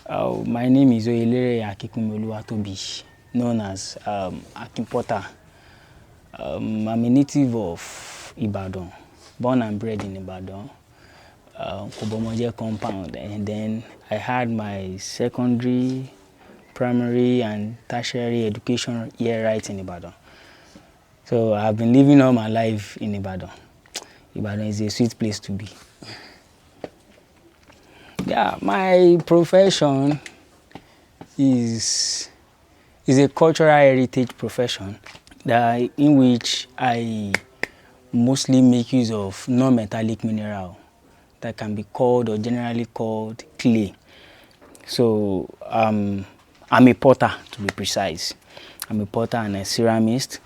My name is Akinpotter, known as Akinpotter. I'm a native of Ibadan, born and bred in Ibadan, Kobomoje compound, and then I had my secondary, primary, and tertiary education here right in Ibadan. So I've been living all my life in Ibadan. Ibadan is a sweet place to be. Yeah, my profession is a cultural heritage profession in which I mostly make use of non-metallic mineral that can be called or generally called clay. So I'm a potter, to be precise. I'm a potter and a ceramist.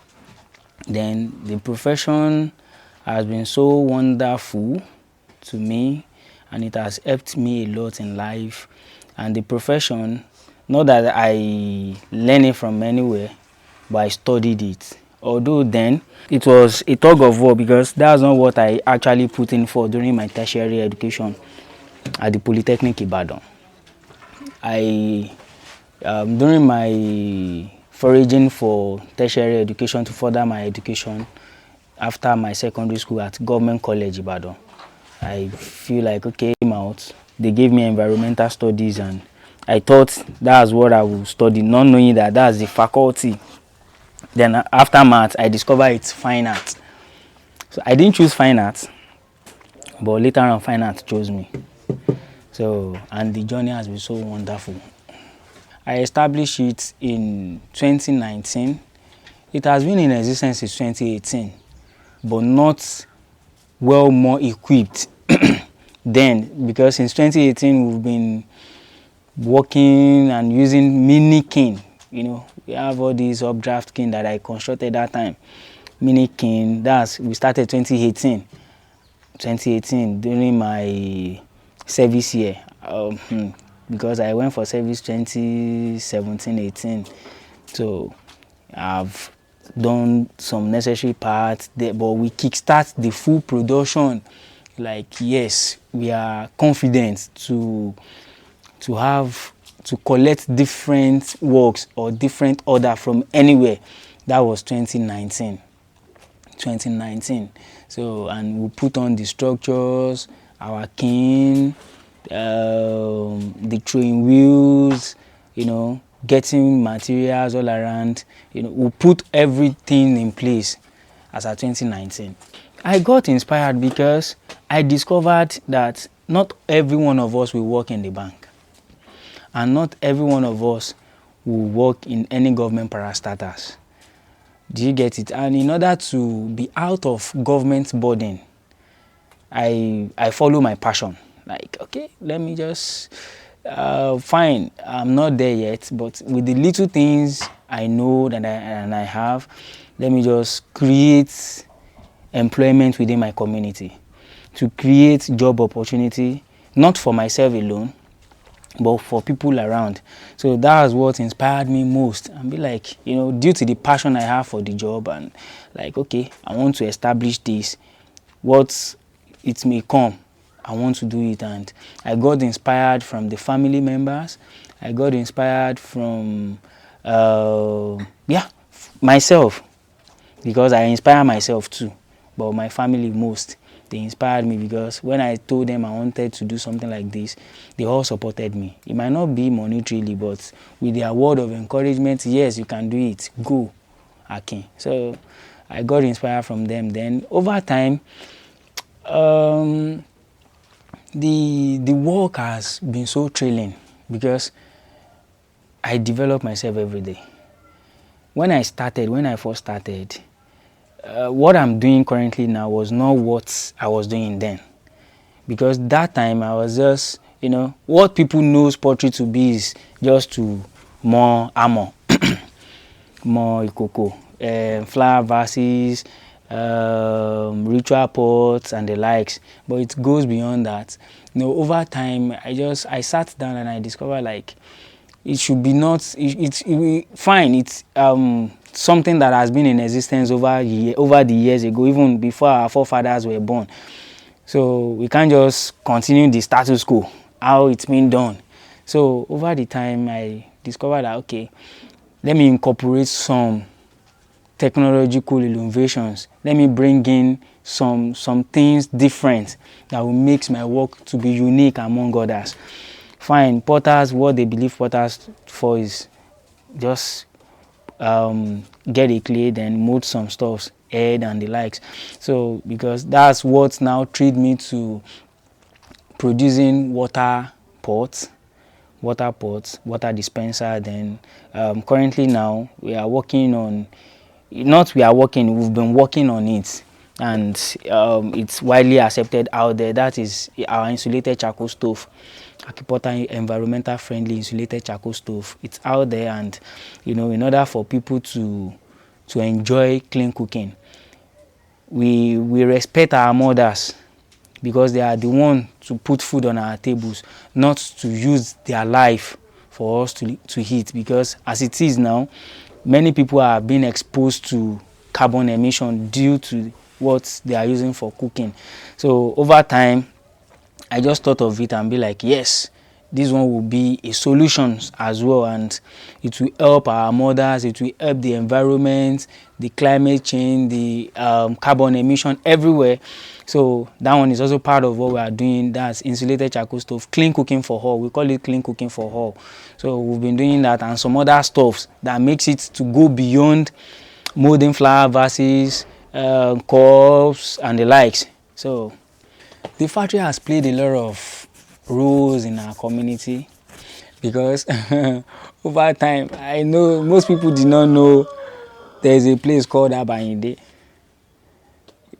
Then the profession has been so wonderful to me, and it has helped me a lot in life. And the profession, not that I learned it from anywhere, but I studied it. Although then it was a tug of war, because that's not what I actually put in for during my tertiary education at the Polytechnic Ibadan. During my foraging for tertiary education to further my education after my secondary school at Government College Ibadan, I feel like, okay, I'm out. They gave me environmental studies, and I thought that's what I would study, not knowing that that's the faculty. Then after math, I discovered it's fine art. So I didn't choose fine art, but later on fine art chose me. So, and the journey has been so wonderful. I established it in 2019. It has been in existence since 2018, but not well more equipped then, because since 2018 we've been working and using mini kiln. You know, we have all these updraft kiln that I constructed that time. Mini kiln, we started 2018 during my service year. Because I went for service 2017-18. So I've done some necessary parts there, but we kickstart the full production. Like, yes, we are confident to collect different works or different order from anywhere. That was 2019. So, and we put on the structures, our kiln, the throwing wheels, you know, getting materials all around. You know, we put everything in place as at 2019. I got inspired because I discovered that not every one of us will work in the bank, and not every one of us will work in any government parastatals. Do you get it? And in order to be out of government burden, I follow my passion. Like, okay, let me just fine, I'm not there yet, but with the little things I know that I have, let me just create employment within my community, to create job opportunity, not for myself alone, but for people around. So that was what inspired me most, and be like, you know, due to the passion I have for the job, and like, okay, I want to establish this, what it may come, I want to do it. And I got inspired from the family members. I got inspired from myself, because I inspire myself too, but my family most. They inspired me, because when I told them I wanted to do something like this, they all supported me. It might not be monetarily, but with their word of encouragement, yes, you can do it, go, Akin. So I got inspired from them. Then over time, the work has been so thrilling, because I develop myself every day. When I first started, what I'm doing currently now was not what I was doing then, because that time I was just, you know, what people knows pottery to be is just to more armor, more ikoko, flower vases, ritual pots and the likes. But it goes beyond that. You know, over time I sat down and I discovered, like, it should be not, fine, it's something that has been in existence over the years ago, even before our forefathers were born. So we can't just continue the status quo, how it's been done. So over the time, I discovered that, okay, let me incorporate some technological innovations. Let me bring in some things different that will make my work to be unique among others. Fine, potters, what they believe potters for is just get a clay, then mold some stuffs, head and the likes. So because that's what now treat me to producing water dispenser. Then currently now we are working on, not we are working, we've been working on it, and it's widely accepted out there. That is our insulated charcoal stove, Akinpotter environmental friendly insulated charcoal stove. It's out there, and in order for people to enjoy clean cooking, we respect our mothers, because they are the one to put food on our tables, not to use their life for us to eat. Because as it is now, many people are being exposed to carbon emission due to what they are using for cooking. So over time, I just thought of it and be like, yes, this one will be a solution as well, and it will help our mothers, it will help the environment, the climate change, the carbon emission everywhere. So that one is also part of what we are doing. That's insulated charcoal stove, clean cooking for all. We call it clean cooking for all. So we've been doing that, and some other stuffs that makes it to go beyond molding flour vases, cups and the likes. So the factory has played a lot of roles in our community, because over time, I know most people did not know there is a place called Abayinde.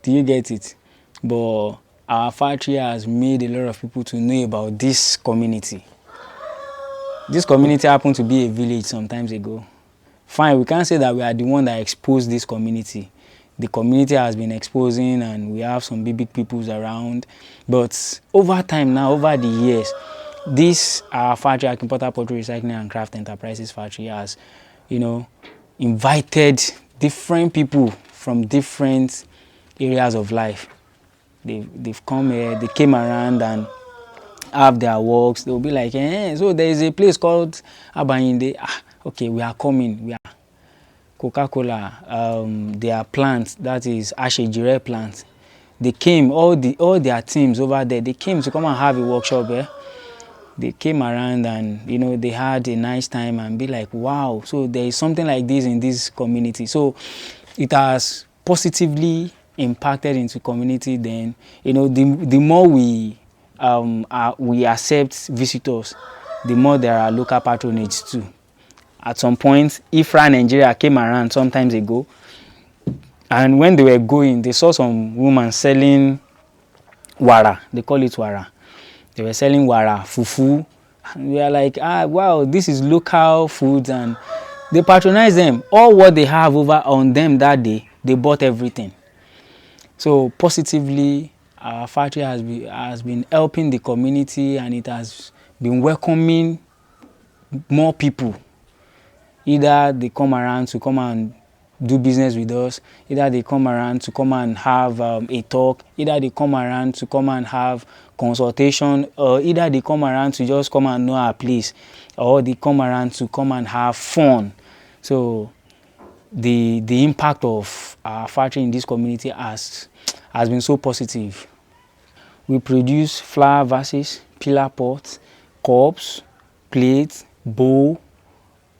Do you get it? But our factory has made a lot of people to know about this community. This community happened to be a village some times ago. Fine, we can't say that we are the one that exposed this community. The community has been exposing, and we have some big peoples around. But over time now, over the years, this our factory, Akinpotter Pottery Recycling and Craft Enterprises factory, has, invited different people from different areas of life. They've come here, they came around and have their works. They'll be like, so there is a place called Abayinde. Okay, we are coming. We are Coca-Cola, their plant, that is Ashejire plant. They came, all their teams over there, they came to come and have a workshop. They came around and they had a nice time and be like, wow, so there is something like this in this community. So it has positively impacted into community. Then the more we accept visitors, the more there are local patronage too. At some point, Ifra Nigeria came around some times ago, and when they were going, they saw some women selling wara. They call it wara. They were selling wara, fufu. And we are like, wow, this is local food, and they patronize them. All what they have over on them that day, they bought everything. So positively, our factory has been helping the community, and it has been welcoming more people. Either they come around to come and do business with us, either they come around to come and have a talk, either they come around to come and have consultation, or either they come around to just come and know our place, or they come around to come and have fun. So the impact of our factory in this community has been so positive. We produce flower vases, pillar pots, cups, plates, bowl,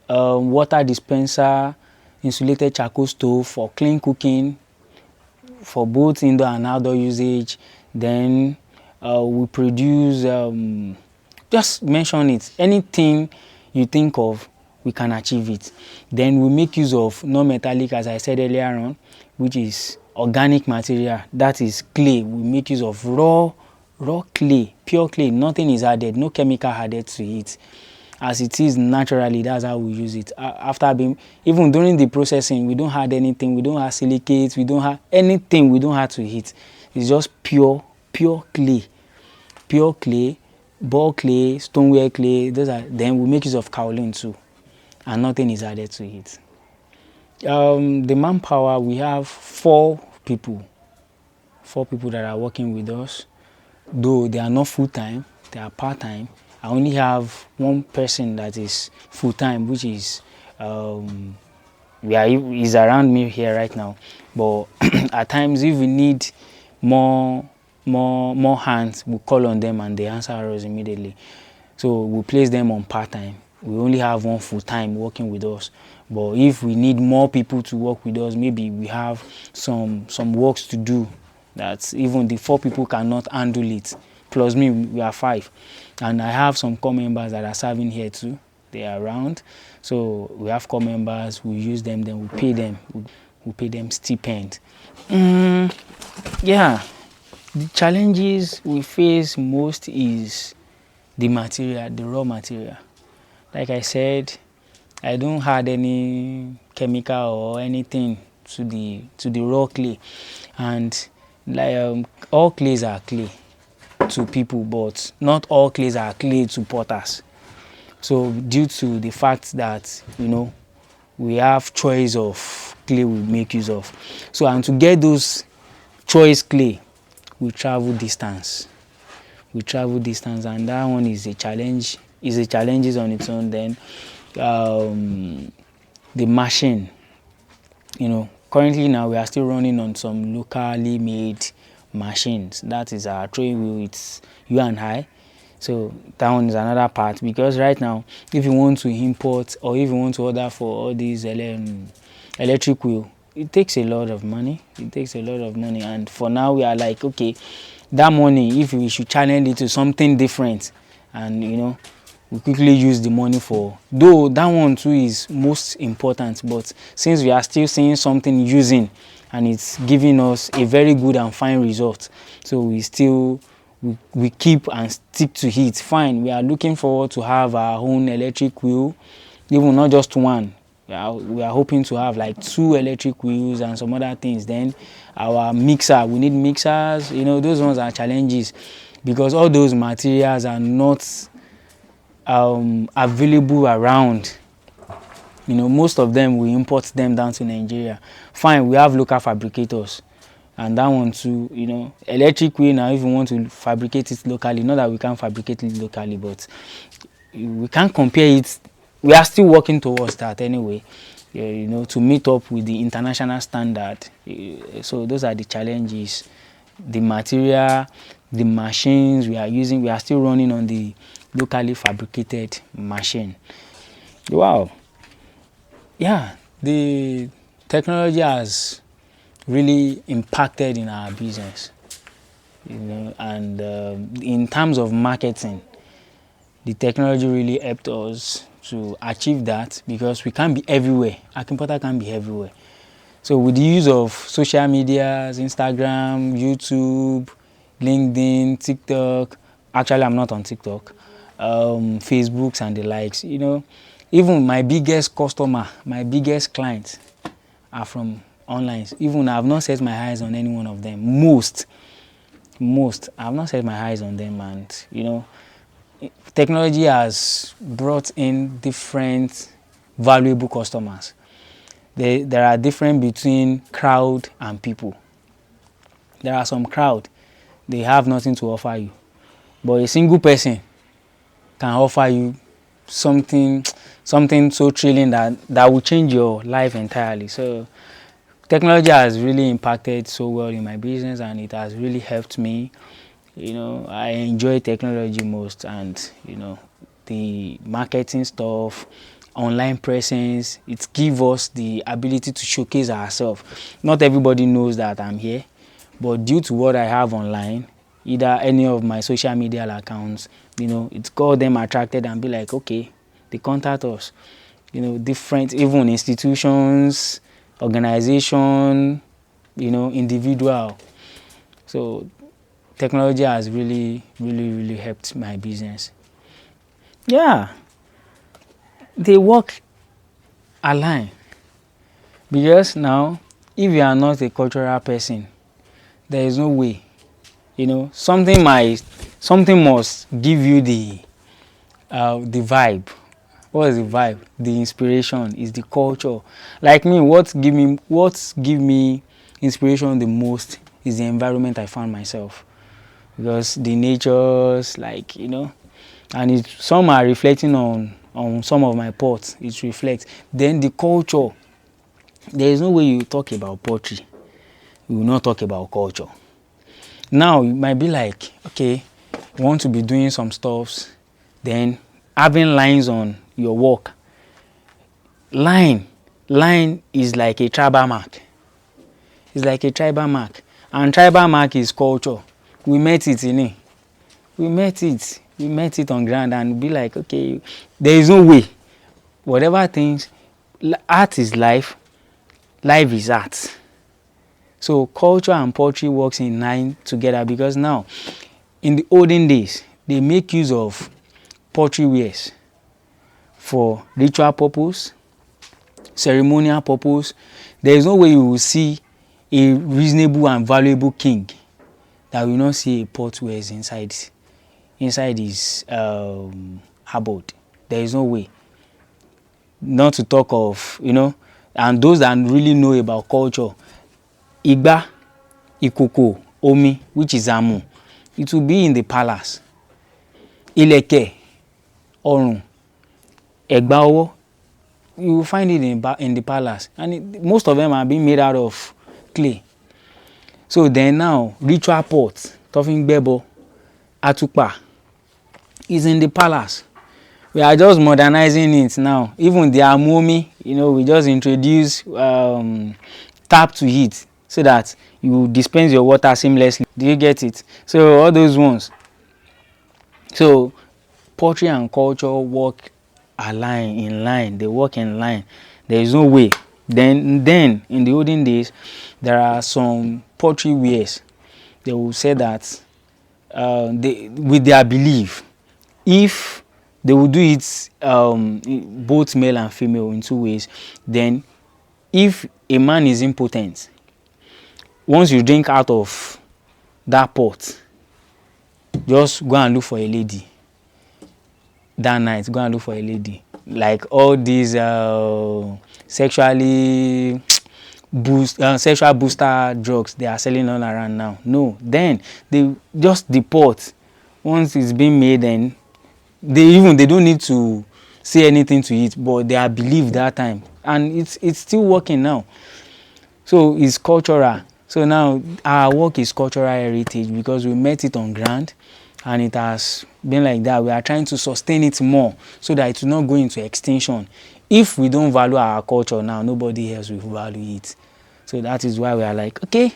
water dispenser, insulated charcoal stove for clean cooking, for both indoor and outdoor usage. Then we produce, just mention it, anything you think of, we can achieve it. Then we make use of non-metallic, as I said earlier on, which is organic material, that is clay. We make use of raw clay, pure clay, nothing is added, no chemical added to it. As it is naturally, that's how we use it. After being, even during the processing, we don't add anything, we don't add silicates, we don't have anything, we don't have to heat. It's just pure clay, ball clay, stoneware clay. Then we make use of kaolin too, and nothing is added to it. The manpower, we have four people that are working with us, though they are not full-time, they are part-time, I only have one person that is full time, which is is around me here right now. But at times, if we need more more hands, we call on them and they answer us immediately. So we place them on part time. We only have one full time working with us. But if we need more people to work with us, maybe we have some works to do that even the 4 people cannot handle it. Plus me, we are 5. And I have some core members that are serving here too. They are around. So we have core members, we use them, then we pay them. We pay them stipend. Yeah, the challenges we face most is the material, the raw material. Like I said, I don't add any chemical or anything to the raw clay, and like all clays are clay to people, but not all clays are clay to potters. So due to the fact that we have choice of clay we make use of. So and to get those choice clay, we travel distance. And that one is a challenge. Is a challenges on its own. Then the machine, currently now we are still running on some locally made machines. That is our throwing wheel. It's you and I. So that one is another part, because right now, if you want to import or if you want to order for all these electric wheel, it takes a lot of money. And for now, we are like, okay, that money, if we should channel it to something different, and we quickly use the money for, though that one too is most important, but since we are still seeing something using and it's giving us a very good and fine result, so we keep and stick to it. Fine, we are looking forward to have our own electric wheel, even not just one. We are hoping to have like 2 electric wheels and some other things. Then our mixer, we need mixers. Those ones are challenges because all those materials are not available around. Most of them we import them down to Nigeria. Fine, we have local fabricators, and that one too, electric wheel now, if you want to fabricate it locally, not that we can't fabricate it locally, but we can't compare it. We are still working towards that anyway, to meet up with the international standard. So those are the challenges. The material, the machines we are using, we are still running on the locally fabricated machine. Wow. Yeah, the technology has really impacted in our business, and in terms of marketing, the technology really helped us to achieve that, because we can't be everywhere. Akinpotter can't be everywhere. So with the use of social medias, Instagram, YouTube, LinkedIn, TikTok, actually I'm not on TikTok, Facebooks and the likes, even my biggest customer, my biggest clients are from online. Even I have not set my eyes on any one of them. Most I have not set my eyes on them, and technology has brought in different valuable customers. There are different between crowd and people. There are some crowd, they have nothing to offer you, but a single person can offer you something so thrilling that will change your life entirely. So technology has really impacted so well in my business, and it has really helped me. I enjoy technology most, and the marketing stuff, online presence, it gives us the ability to showcase ourselves. Not everybody knows that I'm here, but due to what I have online, either any of my social media accounts, it's got them attracted and be like, okay, they contact us. Different, even institutions, organization, individual. So technology has really, really, really helped my business. Yeah, they work align, because now, if you are not a cultural person, there is no way. Something must give you the vibe. What is the vibe? The inspiration is the culture. Like me, what give me inspiration the most is the environment I found myself, because the natures, like and some are reflecting on some of my pots. It reflects. Then the culture. There is no way you talk about pottery, you will not talk about culture. Now you might be like, okay, you want to be doing some stuffs, then having lines on your work. Line is like a tribal mark. It's like a tribal mark, and tribal mark is culture. We met it in it. We met it on ground, and be like, okay, there is no way. Whatever things, art is life, life is art. So culture and pottery works in line together, because now in the olden days they make use of pottery wares for ritual purpose, ceremonial purpose. There is no way you will see a reasonable and valuable king that will not see a pot wares inside his abode. There is no way. Not to talk of, and those that really know about culture, Igba, Ikoko, Omi, which is Amu, it will be in the palace. Ileke, Orun, Egba Owo, you will find it in the palace, and most of them are being made out of clay. So then now, ritual pots, Tofin Bebo, Atupa, is in the palace. We are just modernizing it now. Even the Amomi, we just introduce tap to heat, so that you dispense your water seamlessly. Do you get it? So all those ones. So pottery and culture work in line. They work in line. There is no way. Then in the olden days, there are some pottery wares. They will say that with their belief, if they will do it both male and female in two ways, then if a man is impotent, once you drink out of that pot, just go and look for a lady. That night, go and look for a lady. Like all these sexual booster drugs they are selling all around now. No, then the pot, once it's being made, then they don't need to say anything to it, but they are believed that time, and it's still working now. So it's cultural. So now our work is cultural heritage, because we met it on ground and it has been like that. We are trying to sustain it more so that it will not go into extinction. If we don't value our culture now, nobody else will value it. So that is why we are like, okay,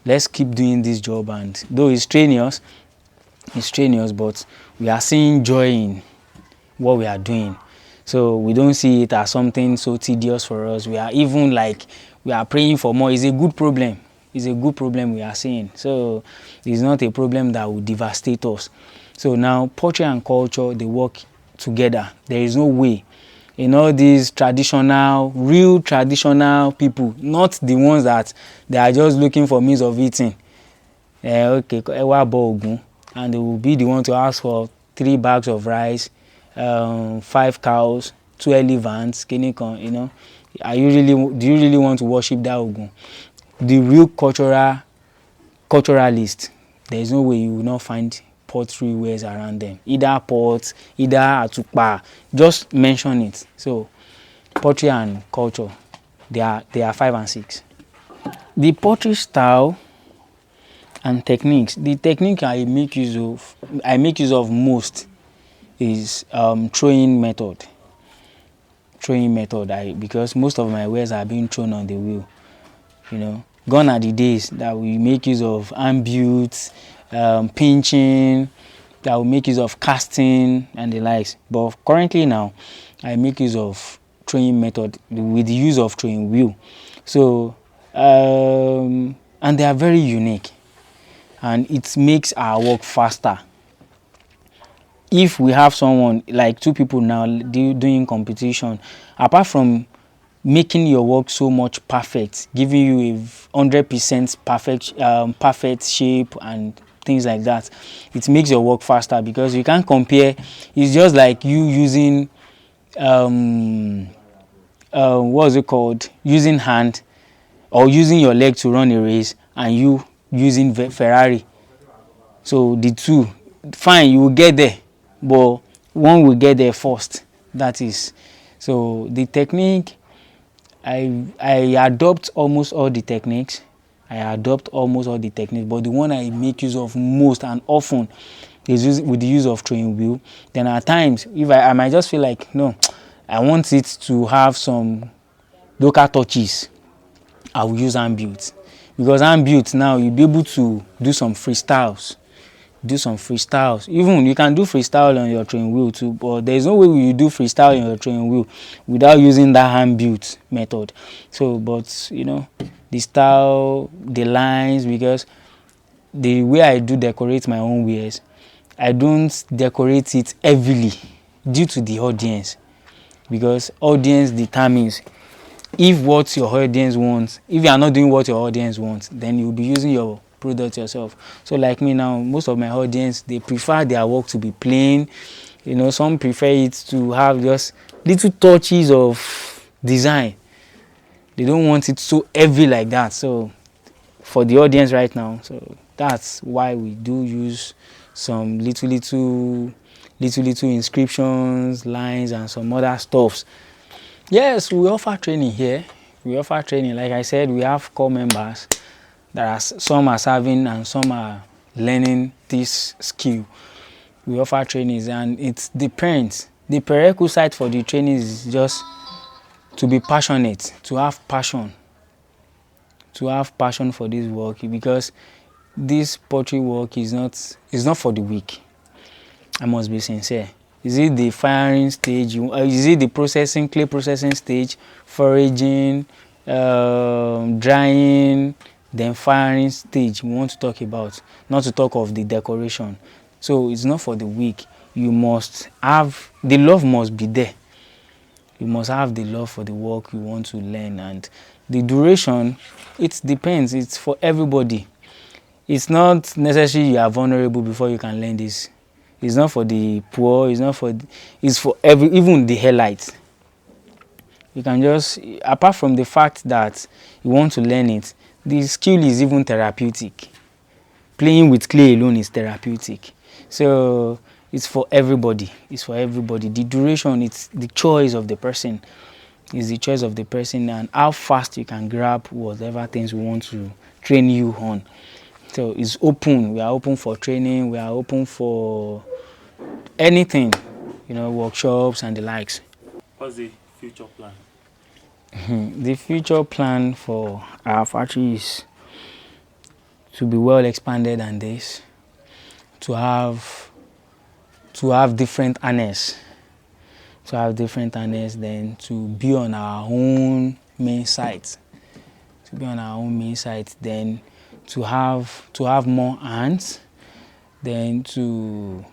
let's keep doing this job. And though it's strenuous, but we are seeing joy in what we are doing. So we don't see it as something so tedious for us. We are even like, we are praying for more. It's a good problem. It's a good problem we are seeing. So it's not a problem that will devastate us. So now pottery and culture, they work together. There is no way. All these real traditional people, not the ones that they are just looking for means of eating. Okay, and they will be the one to ask for 3 bags of rice, 5 cows, 2 elephants, do you really want to worship that Ogun? The real culturalist, there is no way you will not find pottery wares around them. Either pots, either atupa, just mention it. So pottery and culture, they are 5 and 6. The pottery style and techniques. The technique I make use of most is throwing method. Because most of my wares are being thrown on the wheel. Gone are the days that we make use of ambutes, pinching, that we make use of casting and the likes. But currently now, I make use of throwing method with the use of throwing wheel. So and they are very unique, and it makes our work faster. If we have someone like 2 people now doing competition, apart from making your work so much perfect, giving you a 100% perfect shape and things like that, it makes your work faster, because you can't compare. It's just like you using what's it called, using hand or using your leg to run a race, and you using Ferrari. So the two, fine, you will get there, but one will get there first. That is, so the technique, I adopt almost all the techniques. But the one I make use of most and often is with the use of throwing wheel. Then at times, if I might just feel like, no, I want it to have some local touches, I will use hand built, because hand built now you'll be able to do some freestyles. Even you can do freestyle on your throwing wheel too, but there's no way you do freestyle on your throwing wheel without using that hand built method. So, but the style, the lines, because the way I do decorate my own wares, I don't decorate it heavily due to the audience, because audience determines if what your audience wants. If you are not doing what your audience wants, then you'll be using your product yourself. So like me now, most of my audience, they prefer their work to be plain. Some prefer it to have just little touches of design. They don't want it so heavy like that. So for the audience right now, so that's why we do use some little inscriptions, lines, and some other stuffs. Yes, we offer training here. Like I said, we have core members. Some are serving and some are learning this skill. We offer trainings, and it depends. The prerequisite for the training is just to be passionate, to have passion for this work, because this pottery work is not for the weak. I must be sincere. Is it the firing stage? Is it the clay processing stage, foraging, drying, then firing stage we want to talk about, not to talk of the decoration? So it's not for the weak. You must have, the love must be there. You must have the love for the work you want to learn, and the duration, it depends. It's for everybody. It's not necessary you are vulnerable before you can learn this. It's not for the poor. It's for even the hairlights. You can just, apart from the fact that you want to learn it, the skill is even therapeutic. Playing with clay alone is therapeutic. So it's for everybody. The duration, it's the choice of the person. And how fast you can grab whatever things we want to train you on. So it's open. We are open for training. We are open for anything, workshops and the likes. What's the future plan? The future plan for our factory is to be well expanded than this, to have different harness, then to be on our own main site, then to have more hands, then to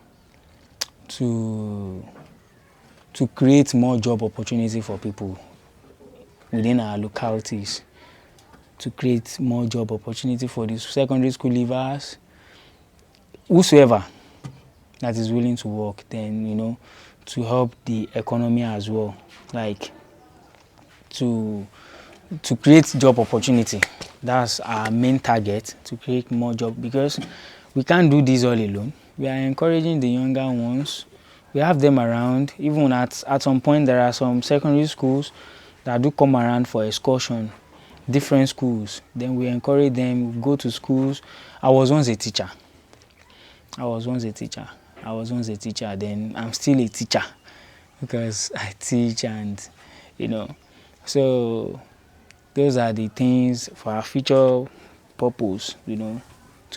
create more job opportunity for people within our localities, to create more job opportunity for the secondary school leavers, whosoever that is willing to work, then to help the economy as well, like to create job opportunity. That's our main target, to create more job, because we can't do this all alone. We are encouraging the younger ones. We have them around. Even at some point, there are some secondary schools that do come around for excursion, different schools. Then we encourage them, we go to schools. I was once a teacher. Then I'm still a teacher, because I teach, and so those are the things for our future purpose, to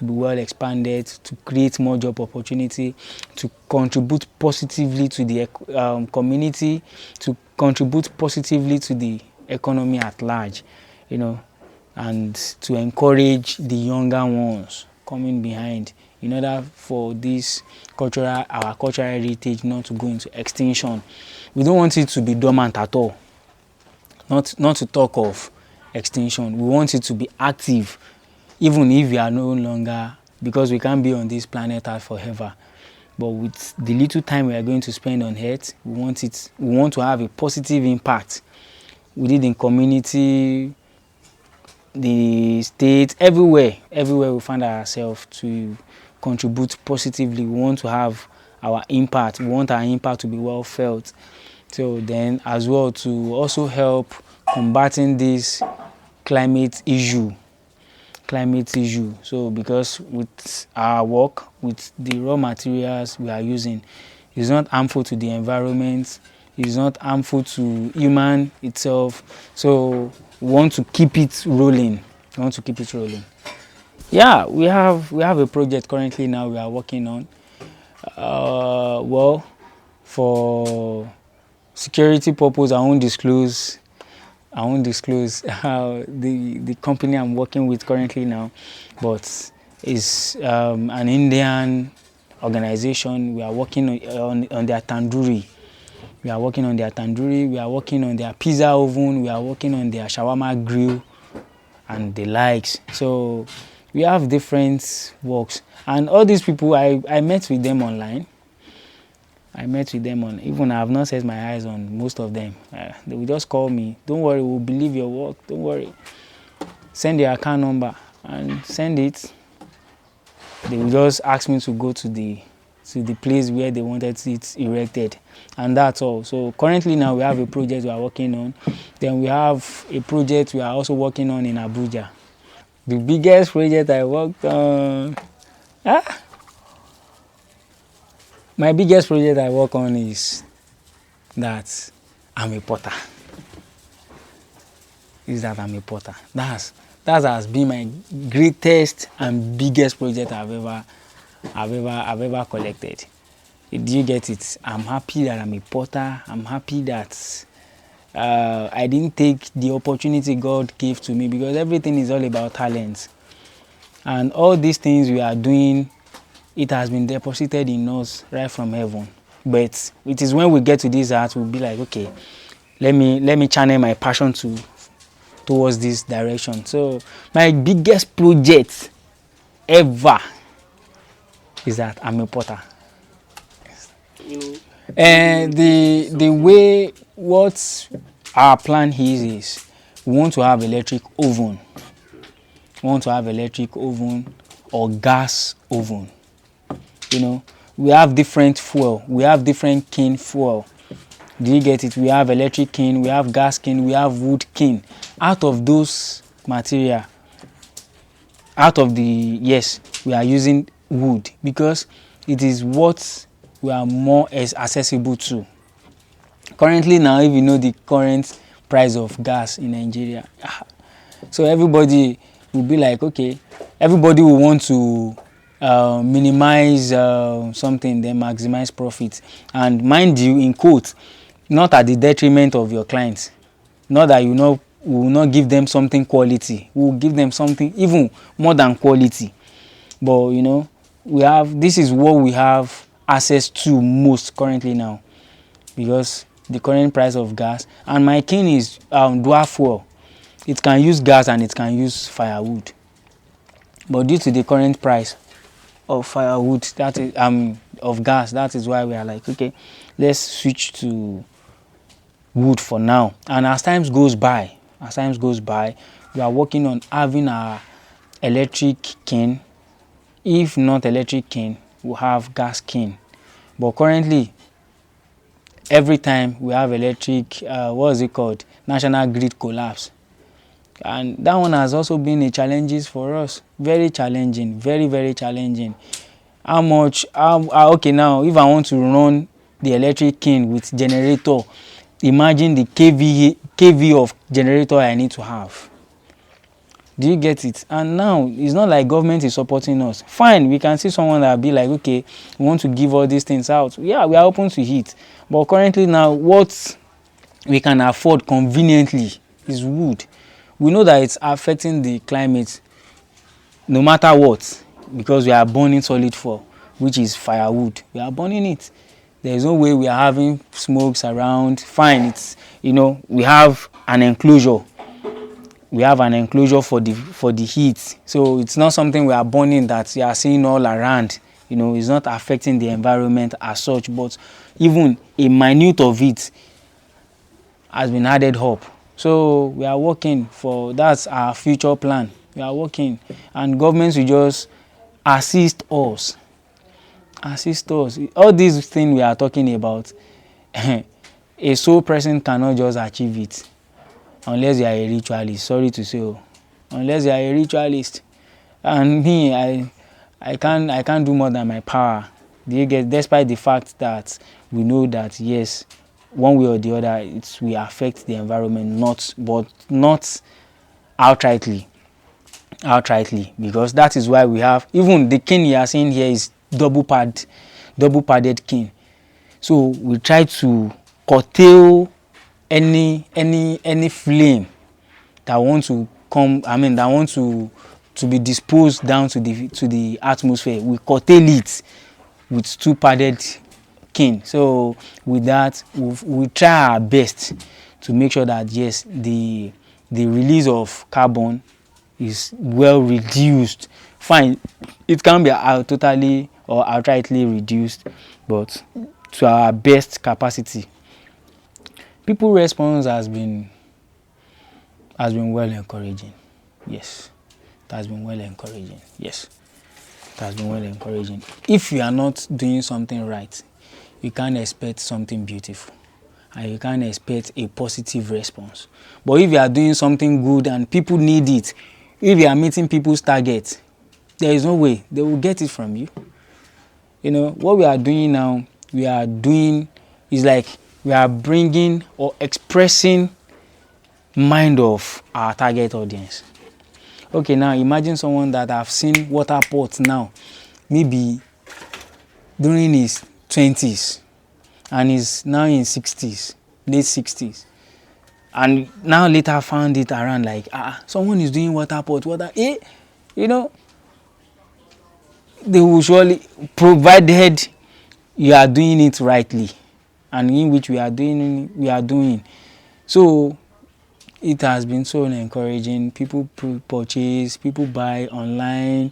be well expanded, to create more job opportunity, to contribute positively to the community, to contribute positively to the economy at large, and to encourage the younger ones coming behind, in order for our cultural heritage not to go into extinction. We don't want it to be dormant at all. Not to talk of extinction. We want it to be active, even if we are no longer, because we can't be on this planet Earth forever. But with the little time we are going to spend on Earth, we want to have a positive impact within the community, the state, everywhere we find ourselves, to contribute positively. We want to have our impact. We want our impact to be well felt. So then as well to also help combating this climate issue. So because with our work, with the raw materials we are using, it's not harmful to the environment, it's not harmful to human itself. So we want to keep it rolling. Yeah, we have a project currently now we are working on. Well, for security purpose, I won't disclose the company I'm working with currently now, but it's an Indian organization. We are working on their tandoori. We are working on their tandoori. We are working on their pizza oven. We are working on their shawarma grill and the likes. So we have different works, and all these people I met with them online. Even I have not set my eyes on most of them. They will just call me. Don't worry, we'll believe your work. Don't worry. Send your account number and send it. They will just ask me to go to the place where they wanted it erected, and that's all. So currently now we have a project we are working on. Then we have a project we are also working on in Abuja. The biggest project I worked on. My biggest project I work on is that I'm a potter. That has been my greatest and biggest project I've ever collected. Do you get it? I'm happy that I'm a potter. I'm happy that I didn't take the opportunity God gave to me, because everything is all about talent. And all these things we are doing, it has been deposited in us right from heaven. But it is when we get to this art, we'll be like, okay, let me channel my passion towards this direction. So my biggest project ever is that I'm a potter. And the way what our plan is we want to have electric oven. Or gas oven. We have different fuel. We have different kiln fuel. Do you get it? We have electric kiln, we have gas kiln, we have wood kiln. Out of those material, we are using wood because it is what we are more as accessible to. Currently now, if you know the current price of gas in Nigeria, so everybody will be like, okay, everybody will want to minimize something, then maximize profit. And mind you, in quote, not at the detriment of your clients. Not that we will not give them something quality. We will give them something even more than quality. But this is what we have access to most currently now, because the current price of gas. And my kiln is dual fuel. It can use gas and it can use firewood. But due to the current price of firewood, that is of gas, that is why we are like, okay, let's switch to wood for now. And as time goes by, we are working on having our electric kiln. If not electric kiln, we'll have gas kiln. But currently, every time we have electric, national grid collapse. And that one has also been a challenge for us. Very challenging, very, very challenging. Okay, now if I want to run the electric kiln with generator, imagine the kV of generator I need to have. Do you get it? And now it's not like government is supporting us. Fine, we can see someone that will be like, okay, we want to give all these things out. Yeah, we are open to it. But currently now, what we can afford conveniently is wood. We know that it's affecting the climate no matter what, because we are burning solid fuel, which is firewood. We are burning it. There is no way we are having smokes around. Fine, it's we have an enclosure. We have an enclosure for the heat. So it's not something we are burning that you are seeing all around. It's not affecting the environment as such, but even a minute of it has been added up. So we are working for, that's our future plan. We are working, and governments will just assist us. assist us. All these things we are talking about, a sole person cannot just achieve it unless you are a ritualist. Sorry to say, unless you are a ritualist. And me, I can't do more than my power. Do you get? Despite the fact that we know that yes, one way or the other, it will affect the environment, not outrightly, because that is why we have even the cane you are seeing here is double padded cane. So we try to curtail any flame that want to come, that want to be disposed down to the atmosphere. We curtail it with two padded cane. So with that, we try our best to make sure that yes, the release of carbon is well reduced. Fine, it can be totally or outrightly reduced, but to our best capacity. People response has been well encouraging. Yes, it has been well encouraging. Yes, it has been well encouraging. If you are not doing something right, you can't expect something beautiful, and you can't expect a positive response. But if you are doing something good and people need it, if you are meeting people's targets, there is no way they will get it from you. What we are doing now, is like we are bringing or expressing mind of our target audience. Okay, now imagine someone that have seen water pot now, maybe during his 20s, and is now in 60s, late 60s, and now later found it around like someone is doing water pot, they will surely, provided you are doing it rightly, and in which we are doing. So it has been so encouraging. People purchase, people buy online.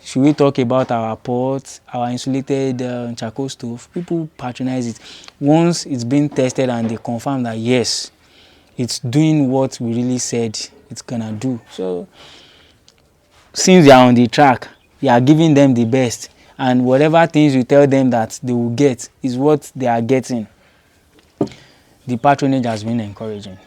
Should we talk about our pots, our insulated charcoal stove? People patronize it. Once it's been tested and they confirm that yes, it's doing what we really said it's gonna do. So since they are on the track, you are giving them the best, and whatever things you tell them that they will get is what they are getting. The patronage has been encouraging.